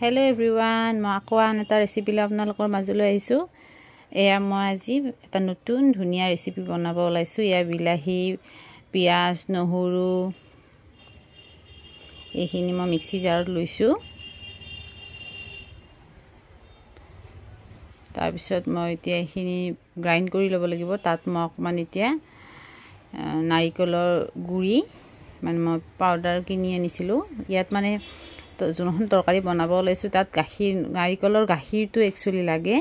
Hello everyone, মই আকৌ আন এটা ৰেচিপি লৈ আপোনালোকৰ মাজলৈ আহিছোঁ। এয়া মই আজি এটা নতুন ধুনীয়া ৰেচিপি বনাব ওলাইছোঁ। এয়া বিলাহী, পিয়াজ, নহৰু এইখিনি মই মিক্সি জাৰত লৈছোঁ। তাৰপিছত মই এতিয়া এইখিনি গ্ৰাইণ্ড কৰি ল'ব লাগিব। তাত মই অকণমান এতিয়া নাৰিকলৰ গুড়ি মানে মই পাউডাৰ কিনি আনিছিলোঁ। ইয়াত মানে যোনখন তৰকাৰী বনাব ওলাইছোঁ তাত নাৰিকলৰ গাখীৰটো একচুৱেলি লাগে।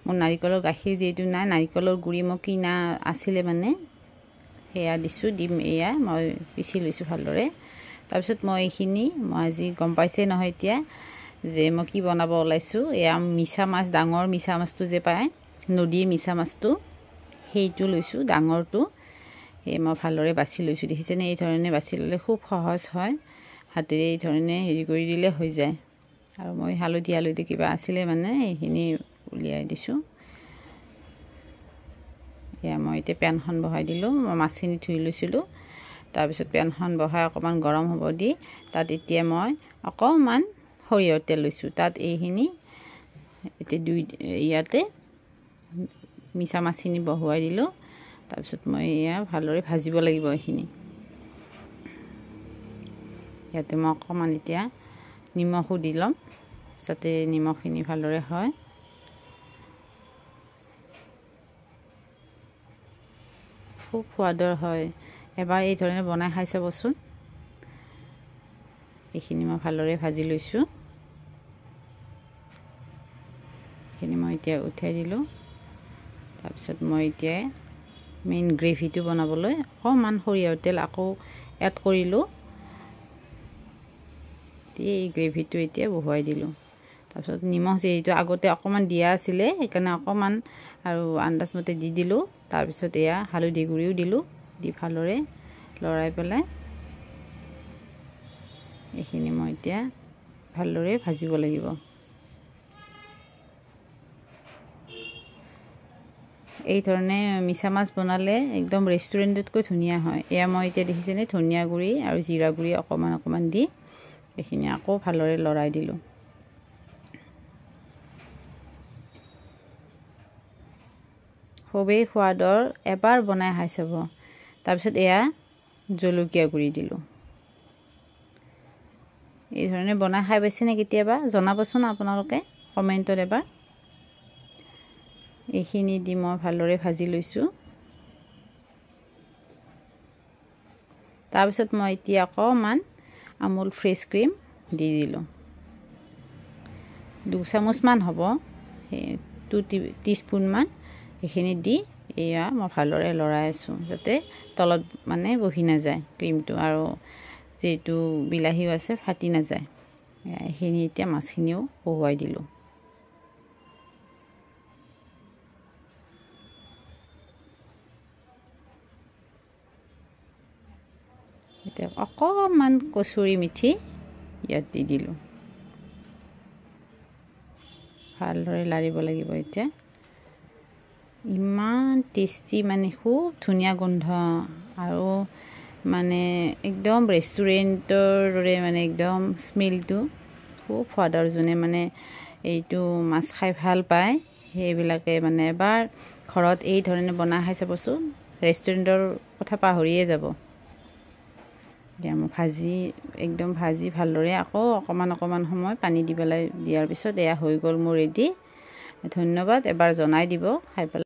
মোৰ নাৰিকলৰ গাখীৰ যিহেতু নাই, নাৰিকলৰ গুড়ি মই কিনা আছিলে মানে সেয়া দিম। এয়া মই পিচি লৈছোঁ ভালদৰে। তাৰপিছত মই আজি গম পাইছে নহয় এতিয়া যে মই কি বনাব ওলাইছোঁ। এয়া মিছা মাছ, ডাঙৰ মিছা মাছটো যে পায় নদীৰ মিছা মাছটো, সেইটো লৈছোঁ ডাঙৰটো। সেই মই ভালদৰে বাছি লৈছোঁ। দেখিছেনে, এই ধৰণে বাছি ল'লে খুব সহজ হয়। হাতেৰে এই ধৰণে হেৰি কৰি দিলে হৈ যায়। আৰু মই হালধি কিবা আছিলে মানে এইখিনি উলিয়াই দিছোঁ। এয়া মই এতিয়া পেনখন বহাই দিলোঁ। মই মাছখিনি ধুই লৈছিলোঁ। তাৰপিছত পেনখন বহাই অকণমান গৰম হ'ব দি তাত এতিয়া মই অকণমান সৰিয়হৰ তেল লৈছোঁ। তাত এইখিনি এতিয়া ইয়াতে মিছা মাছখিনি বহুৱাই দিলোঁ। তাৰপিছত মই এয়া ভালদৰে ভাজিব লাগিব এইখিনি। ইয়াতে মই অকণমান এতিয়া নিমখো দি ল'ম যাতে নিমখখিনি ভালদৰে হয়। খুব সোৱাদৰ হয়, এবাৰ এই ধৰণে বনাই খাই চাবচোন। এইখিনি মই ভালদৰে ভাজি লৈছোঁ। এইখিনি মই এতিয়া উঠাই দিলোঁ। তাৰপিছত মই এতিয়া মেইন গ্ৰেভিটো বনাবলৈ অকণমান সৰিয়হৰ তেল আকৌ এড কৰিলোঁ। এই গ্ৰেভিটো এতিয়া বহুৱাই দিলোঁ। তাৰপিছত নিমখ যিহেতু আগতে অকণমান দিয়া আছিলে সেইকাৰণে অকণমান আৰু আন্দাজমতে দি দিলোঁ। তাৰপিছত এয়া হালধি গুড়িও দিলোঁ। দি ভালদৰে লৰাই পেলাই এইখিনি মই এতিয়া ভালদৰে ভাজিব লাগিব। এই ধৰণে মিছা মাছ বনালে একদম ৰেষ্টুৰেণ্টতকৈ ধুনীয়া হয়। এয়া মই এতিয়া দেখিছেনে ধনিয়া গুড়ি আৰু জিৰা গুড়ি অকণমান দি এইখিনি আকৌ ভালদৰে লৰাই দিলোঁ। খুবেই সোৱাদৰ, এবাৰ বনাই খাই চাব। তাৰপিছত এয়া জলকীয়া গুড়ি দিলোঁ। এই ধৰণে বনাই খাই পাইছেনে কেতিয়াবা? জনাবচোন আপোনালোকে কমেণ্টত এবাৰ। এইখিনি দি মই ভালদৰে ভাজি লৈছোঁ। তাৰপিছত মই এতিয়া অকণমান আমুল ফ্ৰেছ ক্ৰীম দি দিলোঁ। 2 চামুচমান হ'ব, 2 টিস্পুনমান। এইখিনি দি এয়া মই ভালদৰে লৰাই আছোঁ যাতে তলত মানে বহি নাযায় ক্ৰীমটো, আৰু যিহেতু বিলাহীও আছে ফাটি নাযায়। এইখিনি এতিয়া মাছখিনিও বহুৱাই দিলোঁ। এতিয়া অকণমান কচুৰি মেথি ইয়াত দি দিলোঁ। ভালদৰে লাৰিব লাগিব এতিয়া। ইমান টেষ্টি, মানে খুব ধুনীয়া গোন্ধ আৰু মানে একদম ৰেষ্টুৰেণ্টৰ দৰে মানে একদম স্মেলটো খুব সোৱাদৰ। যোনে মানে এইটো মাছ খাই ভাল পায় সেইবিলাকে মানে এবাৰ ঘৰত এই ধৰণে বনাই খাই চাবচোন, ৰেষ্টুৰেণ্টৰ কথা পাহৰিয়ে যাব। এতিয়া মই ভাজি ভালদৰে আকৌ অকণমান সময় পানী দি পেলাই দিয়াৰ পিছত এয়া হৈ গ'ল মোৰ ৰেডি। ধন্যবাদ, এবাৰ জনাই দিব খাই পেলাই।